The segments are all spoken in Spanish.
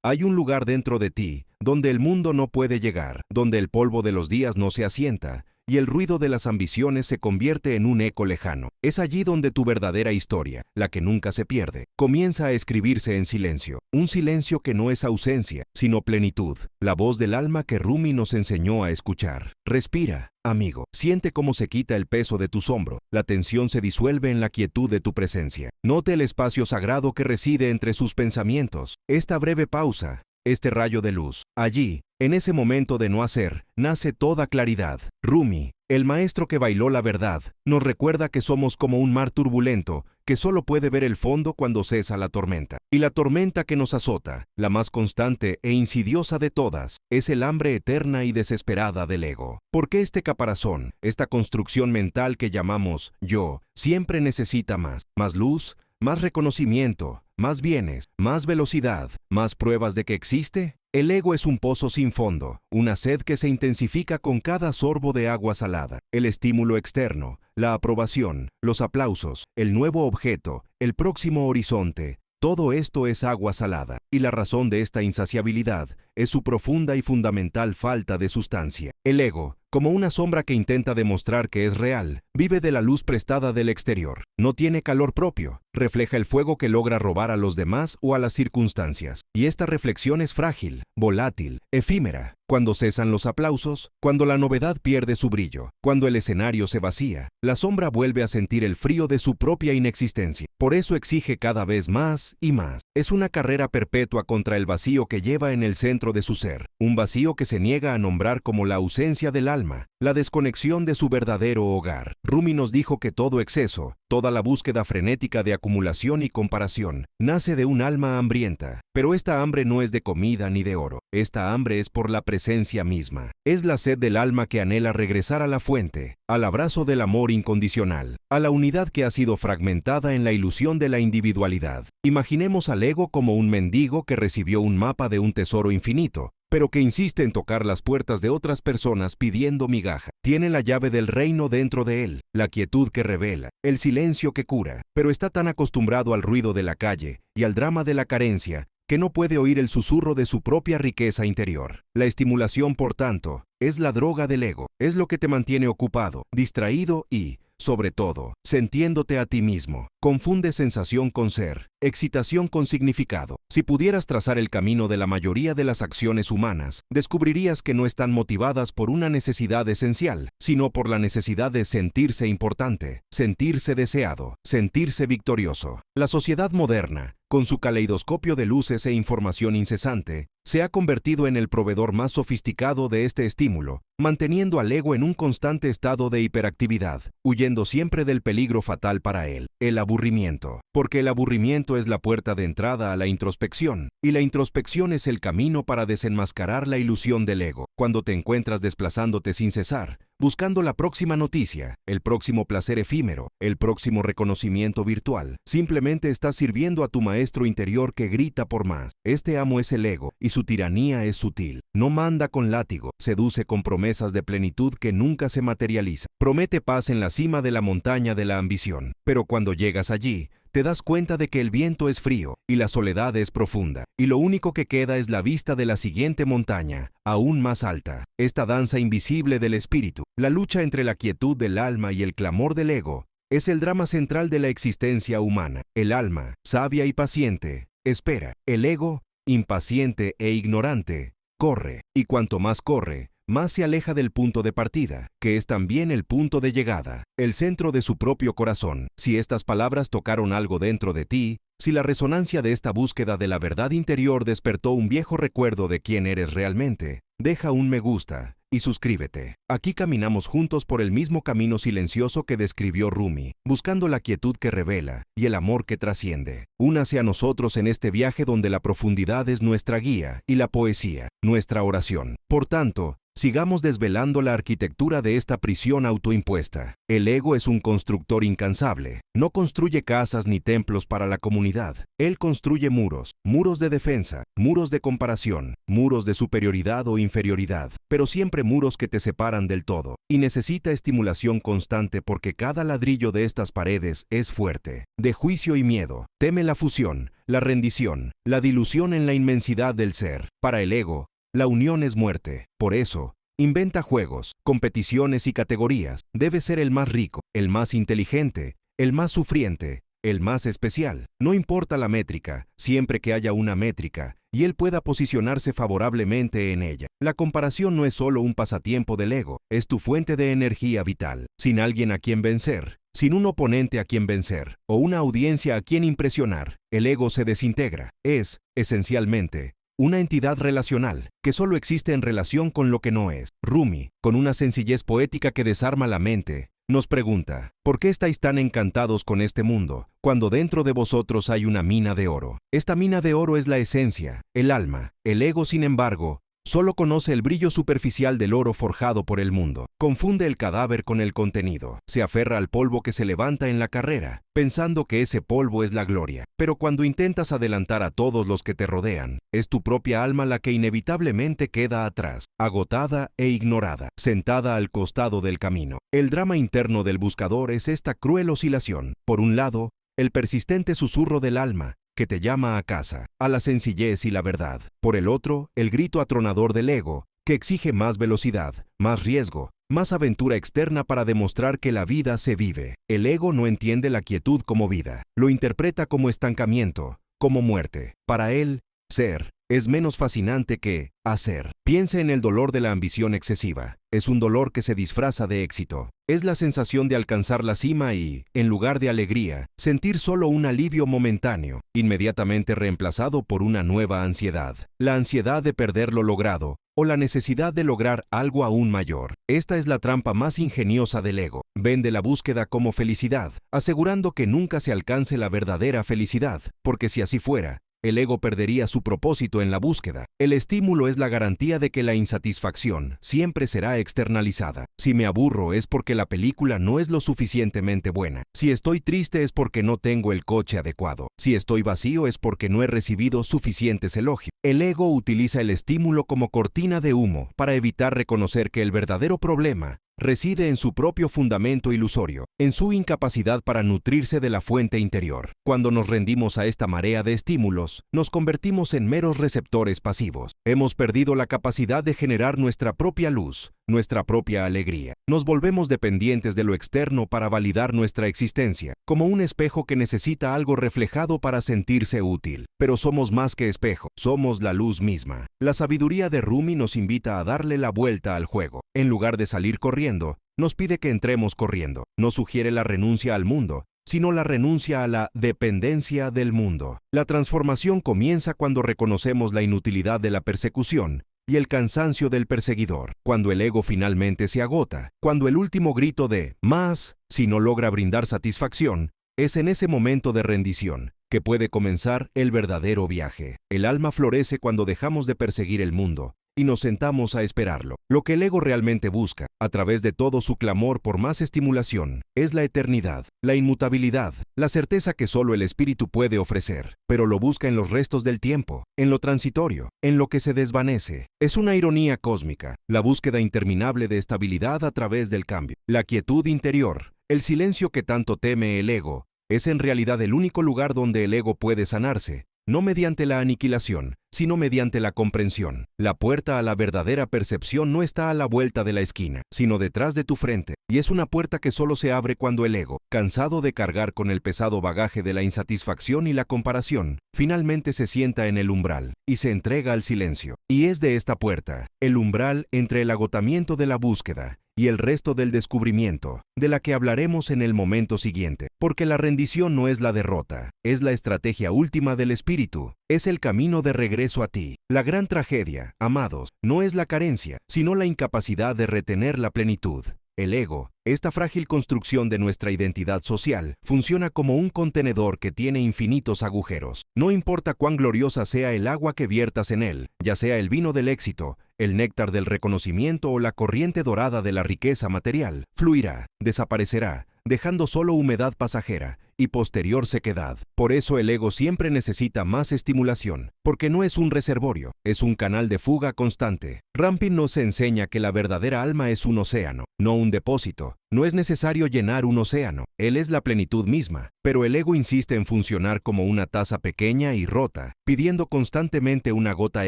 Hay un lugar dentro de ti, donde el mundo no puede llegar, donde el polvo de los días no se asienta, y el ruido de las ambiciones se convierte en un eco lejano. Es allí donde tu verdadera historia, la que nunca se pierde, comienza a escribirse en silencio. Un silencio que no es ausencia, sino plenitud. La voz del alma que Rumi nos enseñó a escuchar. Respira, amigo. Siente cómo se quita el peso de tus hombros. La tensión se disuelve en la quietud de tu presencia. Note el espacio sagrado que reside entre sus pensamientos. Esta breve pausa, este rayo de luz. Allí, en ese momento de no hacer, nace toda claridad. Rumi, el maestro que bailó la verdad, nos recuerda que somos como un mar turbulento, que solo puede ver el fondo cuando cesa la tormenta. Y la tormenta que nos azota, la más constante e insidiosa de todas, es el hambre eterna y desesperada del ego. Porque este caparazón, esta construcción mental que llamamos yo, siempre necesita más luz, más reconocimiento, más bienes, más velocidad, más pruebas de que existe. El ego es un pozo sin fondo, una sed que se intensifica con cada sorbo de agua salada. El estímulo externo, la aprobación, los aplausos, el nuevo objeto, el próximo horizonte, todo esto es agua salada, y la razón de esta insaciabilidad es su profunda y fundamental falta de sustancia. El ego, como una sombra que intenta demostrar que es real, vive de la luz prestada del exterior. No tiene calor propio, refleja el fuego que logra robar a los demás o a las circunstancias. Y esta reflexión es frágil, volátil, efímera. Cuando cesan los aplausos, cuando la novedad pierde su brillo, cuando el escenario se vacía, la sombra vuelve a sentir el frío de su propia inexistencia. Por eso exige cada vez más y más. Es una carrera perpetua contra el vacío que lleva en el centro de su ser, un vacío que se niega a nombrar como la ausencia del alma, la desconexión de su verdadero hogar. Rumi nos dijo que todo exceso, toda la búsqueda frenética de acumulación y comparación, nace de un alma hambrienta. Pero esta hambre no es de comida ni de oro. Esta hambre es por la presencia misma. Es la sed del alma que anhela regresar a la fuente, al abrazo del amor incondicional, a la unidad que ha sido fragmentada en la ilusión de la individualidad. Imaginemos al ego como un mendigo que recibió un mapa de un tesoro infinito, pero que insiste en tocar las puertas de otras personas pidiendo migaja. Tiene la llave del reino dentro de él, la quietud que revela, el silencio que cura, pero está tan acostumbrado al ruido de la calle y al drama de la carencia que no puede oír el susurro de su propia riqueza interior. La estimulación, por tanto, es la droga del ego, es lo que te mantiene ocupado, distraído y, sobre todo, sintiéndote a ti mismo. Confunde sensación con ser, excitación con significado. Si pudieras trazar el camino de la mayoría de las acciones humanas, descubrirías que no están motivadas por una necesidad esencial, sino por la necesidad de sentirse importante, sentirse deseado, sentirse victorioso. La sociedad moderna, con su caleidoscopio de luces e información incesante, se ha convertido en el proveedor más sofisticado de este estímulo, manteniendo al ego en un constante estado de hiperactividad, huyendo siempre del peligro fatal para él, el aburrimiento. Porque el aburrimiento es la puerta de entrada a la introspección, y la introspección es el camino para desenmascarar la ilusión del ego. Cuando te encuentras desplazándote sin cesar, buscando la próxima noticia, el próximo placer efímero, el próximo reconocimiento virtual, simplemente estás sirviendo a tu maestro interior que grita por más. Este amo es el ego, y su tiranía es sutil. No manda con látigo, seduce con promesas de plenitud que nunca se materializa. Promete paz en la cima de la montaña de la ambición. Pero cuando llegas allí, te das cuenta de que el viento es frío y la soledad es profunda, y lo único que queda es la vista de la siguiente montaña, aún más alta. Esta danza invisible del espíritu, la lucha entre la quietud del alma y el clamor del ego, es el drama central de la existencia humana. El alma, sabia y paciente, espera. El ego, impaciente e ignorante, corre. Y cuanto más corre, más se aleja del punto de partida, que es también el punto de llegada, el centro de su propio corazón. Si estas palabras tocaron algo dentro de ti, si la resonancia de esta búsqueda de la verdad interior despertó un viejo recuerdo de quién eres realmente, deja un me gusta y suscríbete. Aquí caminamos juntos por el mismo camino silencioso que describió Rumi, buscando la quietud que revela y el amor que trasciende. Únase a nosotros en este viaje donde la profundidad es nuestra guía y la poesía, nuestra oración. Por tanto, sigamos desvelando la arquitectura de esta prisión autoimpuesta. El ego es un constructor incansable. No construye casas ni templos para la comunidad. Él construye muros, muros de defensa, muros de comparación, muros de superioridad o inferioridad, pero siempre muros que te separan del todo. Y necesita estimulación constante porque cada ladrillo de estas paredes es fuerte. De juicio y miedo, teme la fusión, la rendición, la dilución en la inmensidad del ser. Para el ego, la unión es muerte. Por eso, inventa juegos, competiciones y categorías. Debe ser el más rico, el más inteligente, el más sufriente, el más especial. No importa la métrica, siempre que haya una métrica, y él pueda posicionarse favorablemente en ella. La comparación no es solo un pasatiempo del ego, es tu fuente de energía vital. Sin alguien a quien vencer, sin un oponente a quien vencer, o una audiencia a quien impresionar, el ego se desintegra. Es, esencialmente, una entidad relacional, que solo existe en relación con lo que no es. Rumi, con una sencillez poética que desarma la mente, nos pregunta, ¿por qué estáis tan encantados con este mundo, cuando dentro de vosotros hay una mina de oro? Esta mina de oro es la esencia, el alma. El ego, sin embargo, solo conoce el brillo superficial del oro forjado por el mundo. Confunde el cadáver con el contenido. Se aferra al polvo que se levanta en la carrera, pensando que ese polvo es la gloria. Pero cuando intentas adelantar a todos los que te rodean, es tu propia alma la que inevitablemente queda atrás, agotada e ignorada, sentada al costado del camino. El drama interno del buscador es esta cruel oscilación. Por un lado, el persistente susurro del alma, que te llama a casa, a la sencillez y la verdad. Por el otro, el grito atronador del ego, que exige más velocidad, más riesgo, más aventura externa para demostrar que la vida se vive. El ego no entiende la quietud como vida, lo interpreta como estancamiento, como muerte. Para él, ser es menos fascinante que hacer. Piensa en el dolor de la ambición excesiva. Es un dolor que se disfraza de éxito. Es la sensación de alcanzar la cima y, en lugar de alegría, sentir solo un alivio momentáneo, inmediatamente reemplazado por una nueva ansiedad. La ansiedad de perder lo logrado, o la necesidad de lograr algo aún mayor. Esta es la trampa más ingeniosa del ego. Vende la búsqueda como felicidad, asegurando que nunca se alcance la verdadera felicidad, porque si así fuera, el ego perdería su propósito en la búsqueda. El estímulo es la garantía de que la insatisfacción siempre será externalizada. Si me aburro es porque la película no es lo suficientemente buena. Si estoy triste es porque no tengo el coche adecuado. Si estoy vacío es porque no he recibido suficientes elogios. El ego utiliza el estímulo como cortina de humo para evitar reconocer que el verdadero problema reside en su propio fundamento ilusorio, en su incapacidad para nutrirse de la fuente interior. Cuando nos rendimos a esta marea de estímulos, nos convertimos en meros receptores pasivos. Hemos perdido la capacidad de generar nuestra propia luz, nuestra propia alegría. Nos volvemos dependientes de lo externo para validar nuestra existencia, como un espejo que necesita algo reflejado para sentirse útil. Pero somos más que espejo, somos la luz misma. La sabiduría de Rumi nos invita a darle la vuelta al juego. En lugar de salir corriendo, nos pide que entremos corriendo. No sugiere la renuncia al mundo, sino la renuncia a la dependencia del mundo. La transformación comienza cuando reconocemos la inutilidad de la persecución y el cansancio del perseguidor, cuando el ego finalmente se agota, cuando el último grito de «más», si no logra brindar satisfacción, es en ese momento de rendición que puede comenzar el verdadero viaje. El alma florece cuando dejamos de perseguir el mundo y nos sentamos a esperarlo. Lo que el ego realmente busca, a través de todo su clamor por más estimulación, es la eternidad, la inmutabilidad, la certeza que solo el espíritu puede ofrecer, pero lo busca en los restos del tiempo, en lo transitorio, en lo que se desvanece. Es una ironía cósmica, la búsqueda interminable de estabilidad a través del cambio. La quietud interior, el silencio que tanto teme el ego, es en realidad el único lugar donde el ego puede sanarse, no mediante la aniquilación, sino mediante la comprensión. La puerta a la verdadera percepción no está a la vuelta de la esquina, sino detrás de tu frente, y es una puerta que solo se abre cuando el ego, cansado de cargar con el pesado bagaje de la insatisfacción y la comparación, finalmente se sienta en el umbral y se entrega al silencio. Y es de esta puerta, el umbral entre el agotamiento de la búsqueda y el resto del descubrimiento, de la que hablaremos en el momento siguiente, porque la rendición no es la derrota, es la estrategia última del espíritu, es el camino de regreso a ti. La gran tragedia, amados, no es la carencia, sino la incapacidad de retener la plenitud. El ego, esta frágil construcción de nuestra identidad social, funciona como un contenedor que tiene infinitos agujeros. No importa cuán gloriosa sea el agua que viertas en él, ya sea el vino del éxito, el néctar del reconocimiento o la corriente dorada de la riqueza material, fluirá, desaparecerá, dejando solo humedad pasajera y posterior sequedad. Por eso el ego siempre necesita más estimulación, porque no es un reservorio, es un canal de fuga constante. Rampin nos enseña que la verdadera alma es un océano, no un depósito. No es necesario llenar un océano, él es la plenitud misma, pero el ego insiste en funcionar como una taza pequeña y rota, pidiendo constantemente una gota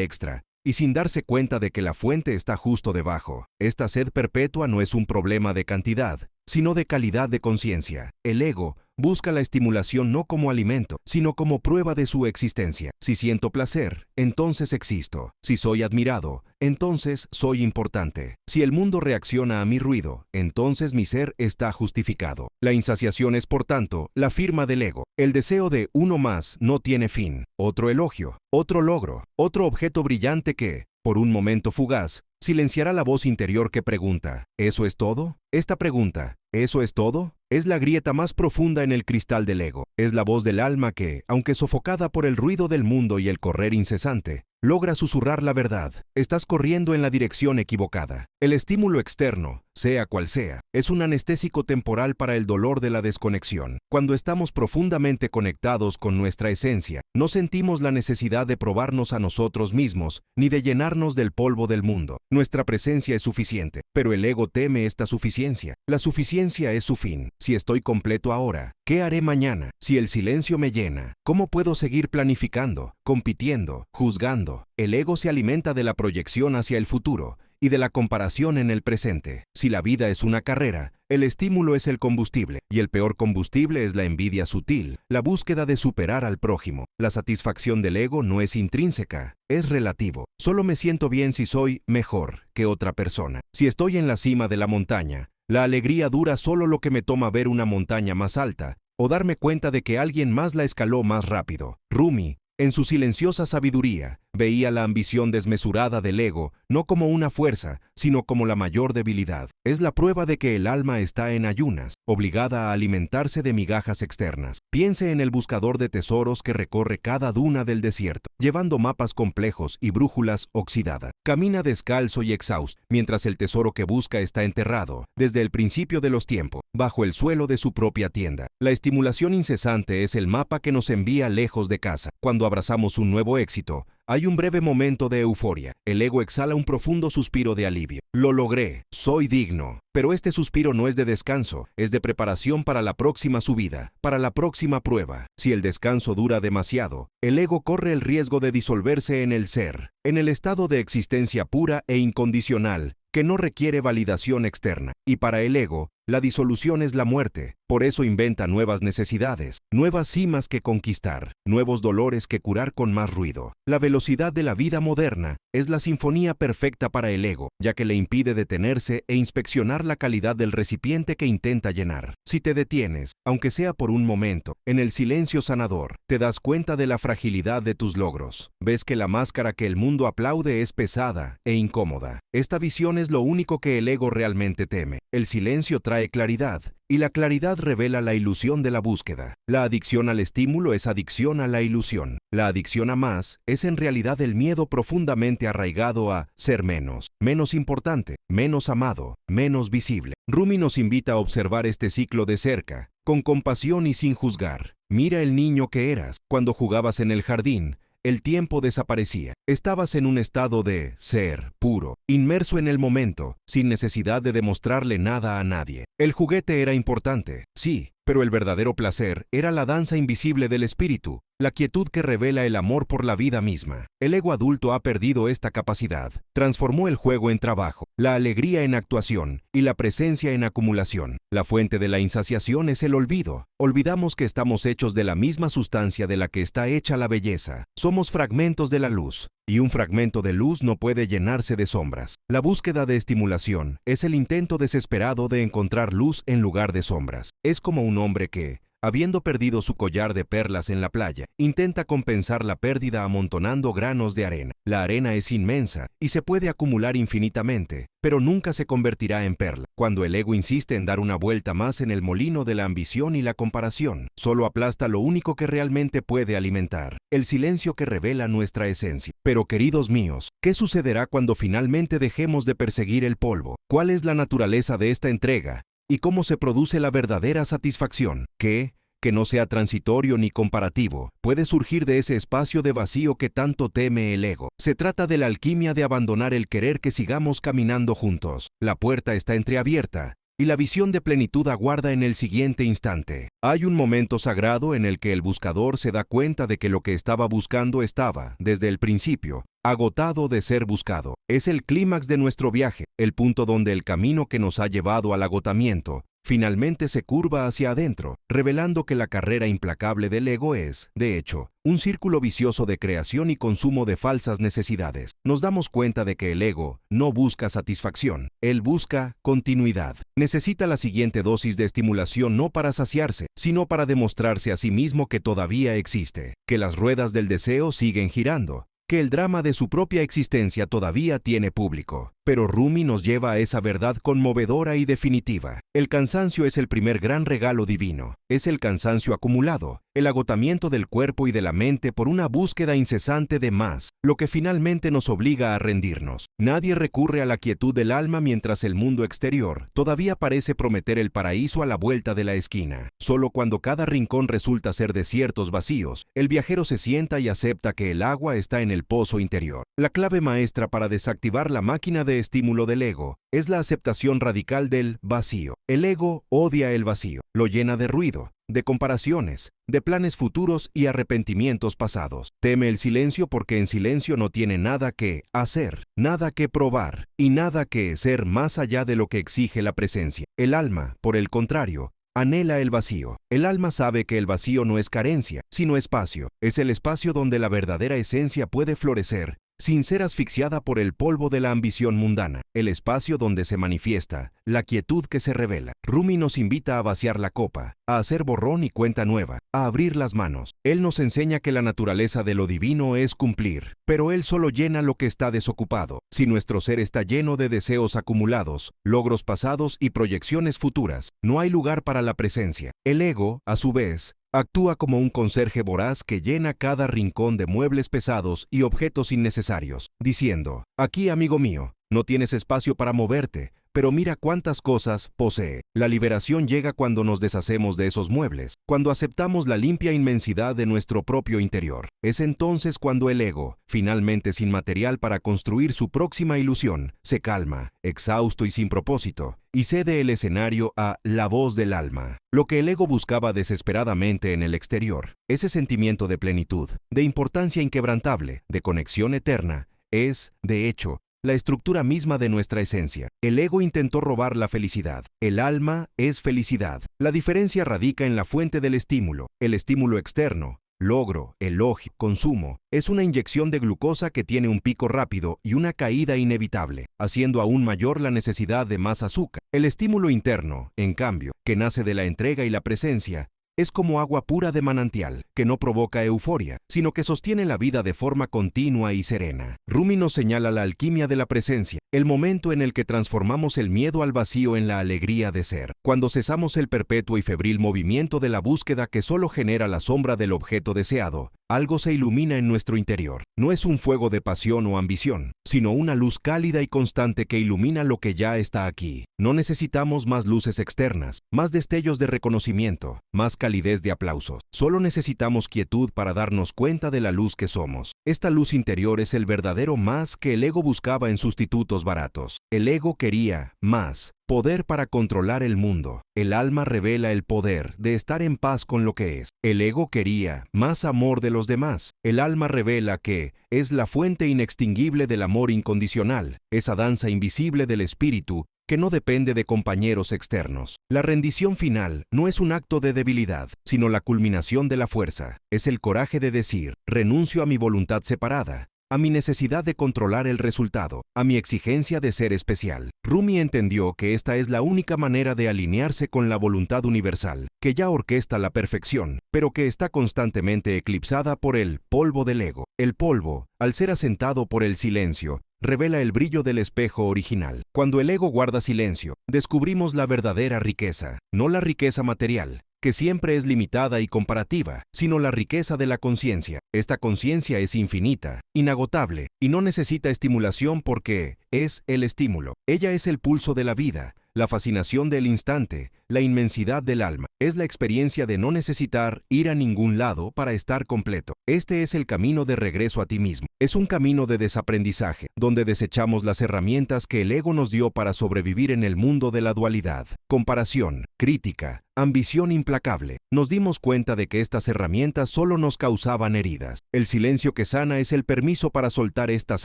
extra, y sin darse cuenta de que la fuente está justo debajo. Esta sed perpetua no es un problema de cantidad, sino de calidad de conciencia. El ego busca la estimulación no como alimento, sino como prueba de su existencia. Si siento placer, entonces existo. Si soy admirado, entonces soy importante. Si el mundo reacciona a mi ruido, entonces mi ser está justificado. La insaciación es, por tanto, la firma del ego. El deseo de uno más no tiene fin. Otro elogio, otro logro, otro objeto brillante que, por un momento fugaz, silenciará la voz interior que pregunta, ¿eso es todo? Esta pregunta, ¿eso es todo?, es la grieta más profunda en el cristal del ego. Es la voz del alma que, aunque sofocada por el ruido del mundo y el correr incesante, logra susurrar la verdad. Estás corriendo en la dirección equivocada. El estímulo externo, sea cual sea, es un anestésico temporal para el dolor de la desconexión. Cuando estamos profundamente conectados con nuestra esencia, no sentimos la necesidad de probarnos a nosotros mismos, ni de llenarnos del polvo del mundo. Nuestra presencia es suficiente, pero el ego teme esta suficiencia. La suficiencia es su fin. Si estoy completo ahora, ¿qué haré mañana? Si el silencio me llena, ¿cómo puedo seguir planificando, compitiendo, juzgando? El ego se alimenta de la proyección hacia el futuro y de la comparación en el presente. Si la vida es una carrera, el estímulo es el combustible, y el peor combustible es la envidia sutil, la búsqueda de superar al prójimo. La satisfacción del ego no es intrínseca, es relativo. Solo me siento bien si soy mejor que otra persona. Si estoy en la cima de la montaña, la alegría dura solo lo que me toma ver una montaña más alta, o darme cuenta de que alguien más la escaló más rápido. Rumi, en su silenciosa sabiduría, veía la ambición desmesurada del ego no como una fuerza, sino como la mayor debilidad. Es la prueba de que el alma está en ayunas, obligada a alimentarse de migajas externas. Piense en el buscador de tesoros que recorre cada duna del desierto, llevando mapas complejos y brújulas oxidadas. Camina descalzo y exhausto, mientras el tesoro que busca está enterrado, desde el principio de los tiempos, bajo el suelo de su propia tienda. La estimulación incesante es el mapa que nos envía lejos de casa. Cuando abrazamos un nuevo éxito, hay un breve momento de euforia. El ego exhala un profundo suspiro de alivio. Lo logré, soy digno. Pero este suspiro no es de descanso, es de preparación para la próxima subida, para la próxima prueba. Si el descanso dura demasiado, el ego corre el riesgo de disolverse en el ser, en el estado de existencia pura e incondicional, que no requiere validación externa. Y para el ego, la disolución es la muerte. Por eso inventa nuevas necesidades, nuevas cimas que conquistar, nuevos dolores que curar con más ruido. La velocidad de la vida moderna es la sinfonía perfecta para el ego, ya que le impide detenerse e inspeccionar la calidad del recipiente que intenta llenar. Si te detienes, aunque sea por un momento, en el silencio sanador, te das cuenta de la fragilidad de tus logros. Ves que la máscara que el mundo aplaude es pesada e incómoda. Esta visión es lo único que el ego realmente teme. El silencio trae claridad, y la claridad revela la ilusión de la búsqueda. La adicción al estímulo es adicción a la ilusión. La adicción a más es en realidad el miedo profundamente arraigado a ser menos, menos importante, menos amado, menos visible. Rumi nos invita a observar este ciclo de cerca, con compasión y sin juzgar. Mira el niño que eras. Cuando jugabas en el jardín, el tiempo desaparecía. Estabas en un estado de ser puro, inmerso en el momento, sin necesidad de demostrarle nada a nadie. El juguete era importante, sí, pero el verdadero placer era la danza invisible del espíritu, la quietud que revela el amor por la vida misma. El ego adulto ha perdido esta capacidad. Transformó el juego en trabajo, la alegría en actuación y la presencia en acumulación. La fuente de la insaciación es el olvido. Olvidamos que estamos hechos de la misma sustancia de la que está hecha la belleza. Somos fragmentos de la luz, y un fragmento de luz no puede llenarse de sombras. La búsqueda de estimulación es el intento desesperado de encontrar luz en lugar de sombras. Es como un hombre que, habiendo perdido su collar de perlas en la playa, intenta compensar la pérdida amontonando granos de arena. La arena es inmensa y se puede acumular infinitamente, pero nunca se convertirá en perla. Cuando el ego insiste en dar una vuelta más en el molino de la ambición y la comparación, solo aplasta lo único que realmente puede alimentar, el silencio que revela nuestra esencia. Pero queridos míos, ¿qué sucederá cuando finalmente dejemos de perseguir el polvo? ¿Cuál es la naturaleza de esta entrega? ¿Y cómo se produce la verdadera satisfacción? ¿Qué que no sea transitorio ni comparativo, puede surgir de ese espacio de vacío que tanto teme el ego. Se trata de la alquimia de abandonar el querer que sigamos caminando juntos. La puerta está entreabierta y la visión de plenitud aguarda en el siguiente instante. Hay un momento sagrado en el que el buscador se da cuenta de que lo que estaba buscando estaba, desde el principio, agotado de ser buscado. Es el clímax de nuestro viaje, el punto donde el camino que nos ha llevado al agotamiento finalmente se curva hacia adentro, revelando que la carrera implacable del ego es, de hecho, un círculo vicioso de creación y consumo de falsas necesidades. Nos damos cuenta de que el ego no busca satisfacción, él busca continuidad. Necesita la siguiente dosis de estimulación no para saciarse, sino para demostrarse a sí mismo que todavía existe, que las ruedas del deseo siguen girando, que el drama de su propia existencia todavía tiene público. Pero Rumi nos lleva a esa verdad conmovedora y definitiva. El cansancio es el primer gran regalo divino. Es el cansancio acumulado, el agotamiento del cuerpo y de la mente por una búsqueda incesante de más, lo que finalmente nos obliga a rendirnos. Nadie recurre a la quietud del alma mientras el mundo exterior todavía parece prometer el paraíso a la vuelta de la esquina. Solo cuando cada rincón resulta ser desiertos vacíos, el viajero se sienta y acepta que el agua está en el pozo interior. La clave maestra para desactivar la máquina de estímulo del ego es la aceptación radical del vacío. El ego odia el vacío, lo llena de ruido, de comparaciones, de planes futuros y arrepentimientos pasados. Teme el silencio porque en silencio no tiene nada que hacer, nada que probar y nada que ser más allá de lo que exige la presencia. El alma, por el contrario, anhela el vacío. El alma sabe que el vacío no es carencia, sino espacio. Es el espacio donde la verdadera esencia puede florecer sin ser asfixiada por el polvo de la ambición mundana, el espacio donde se manifiesta la quietud que se revela. Rumi nos invita a vaciar la copa, a hacer borrón y cuenta nueva, a abrir las manos. Él nos enseña que la naturaleza de lo divino es cumplir, pero él solo llena lo que está desocupado. Si nuestro ser está lleno de deseos acumulados, logros pasados y proyecciones futuras, no hay lugar para la presencia. El ego, a su vez, actúa como un conserje voraz que llena cada rincón de muebles pesados y objetos innecesarios, diciendo: aquí, amigo mío, no tienes espacio para moverte, pero mira cuántas cosas posee. La liberación llega cuando nos deshacemos de esos muebles, cuando aceptamos la limpia inmensidad de nuestro propio interior. Es entonces cuando el ego, finalmente sin material para construir su próxima ilusión, se calma, exhausto y sin propósito, y cede el escenario a la voz del alma. Lo que el ego buscaba desesperadamente en el exterior, ese sentimiento de plenitud, de importancia inquebrantable, de conexión eterna, es, de hecho, la estructura misma de nuestra esencia. El ego intentó robar la felicidad. El alma es felicidad. La diferencia radica en la fuente del estímulo. El estímulo externo, logro, elogio, consumo, es una inyección de glucosa que tiene un pico rápido y una caída inevitable, haciendo aún mayor la necesidad de más azúcar. El estímulo interno, en cambio, que nace de la entrega y la presencia, es como agua pura de manantial, que no provoca euforia, sino que sostiene la vida de forma continua y serena. Rumi nos señala la alquimia de la presencia, el momento en el que transformamos el miedo al vacío en la alegría de ser, cuando cesamos el perpetuo y febril movimiento de la búsqueda que solo genera la sombra del objeto deseado. Algo se ilumina en nuestro interior. No es un fuego de pasión o ambición, sino una luz cálida y constante que ilumina lo que ya está aquí. No necesitamos más luces externas, más destellos de reconocimiento, más calidez de aplausos. Solo necesitamos quietud para darnos cuenta de la luz que somos. Esta luz interior es el verdadero más que el ego buscaba en sustitutos baratos. El ego quería más. Poder para controlar el mundo. El alma revela el poder de estar en paz con lo que es. El ego quería más amor de los demás. El alma revela que es la fuente inextinguible del amor incondicional, esa danza invisible del espíritu que no depende de compañeros externos. La rendición final no es un acto de debilidad, sino la culminación de la fuerza. Es el coraje de decir: renuncio a mi voluntad separada, a mi necesidad de controlar el resultado, a mi exigencia de ser especial. Rumi entendió que esta es la única manera de alinearse con la voluntad universal, que ya orquesta la perfección, pero que está constantemente eclipsada por el polvo del ego. El polvo, al ser asentado por el silencio, revela el brillo del espejo original. Cuando el ego guarda silencio, descubrimos la verdadera riqueza, no la riqueza material, que siempre es limitada y comparativa, sino la riqueza de la conciencia. Esta conciencia es infinita, inagotable, y no necesita estimulación porque es el estímulo. Ella es el pulso de la vida, la fascinación del instante, la inmensidad del alma. Es la experiencia de no necesitar ir a ningún lado para estar completo. Este es el camino de regreso a ti mismo. Es un camino de desaprendizaje, donde desechamos las herramientas que el ego nos dio para sobrevivir en el mundo de la dualidad. Comparación, crítica, ambición implacable. Nos dimos cuenta de que estas herramientas solo nos causaban heridas. El silencio que sana es el permiso para soltar estas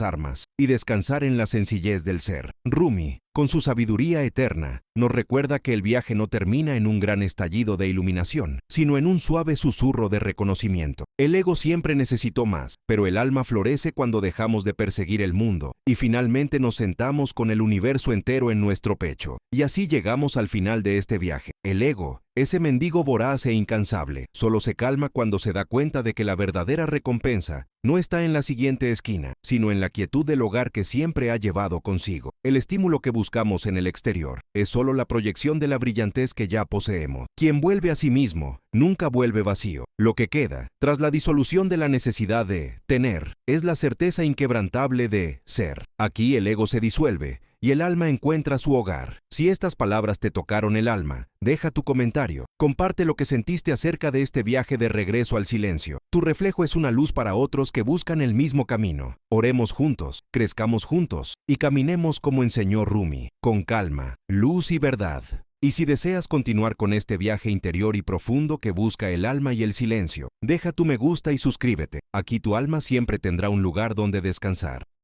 armas y descansar en la sencillez del ser. Rumi, con su sabiduría eterna, nos recuerda que el viaje no termina en un gran estallido de iluminación, sino en un suave susurro de reconocimiento. El ego siempre necesitó más, pero el alma florece cuando dejamos de perseguir el mundo y finalmente nos sentamos con el universo entero en nuestro pecho. Y así llegamos al final de este viaje. El ego, ese mendigo voraz e incansable, solo se calma cuando se da cuenta de que la verdadera recompensa no está en la siguiente esquina, sino en la quietud del hogar que siempre ha llevado consigo. El estímulo que buscamos en el exterior es solo la proyección de la brillantez que ya poseemos. Quien vuelve a sí mismo nunca vuelve vacío. Lo que queda, tras la disolución de la necesidad de tener, es la certeza inquebrantable de ser. Aquí el ego se disuelve y el alma encuentra su hogar. Si estas palabras te tocaron el alma, deja tu comentario. Comparte lo que sentiste acerca de este viaje de regreso al silencio. Tu reflejo es una luz para otros que buscan el mismo camino. Oremos juntos, crezcamos juntos y caminemos como enseñó Rumi, con calma, luz y verdad. Y si deseas continuar con este viaje interior y profundo que busca el alma y el silencio, deja tu me gusta y suscríbete. Aquí tu alma siempre tendrá un lugar donde descansar.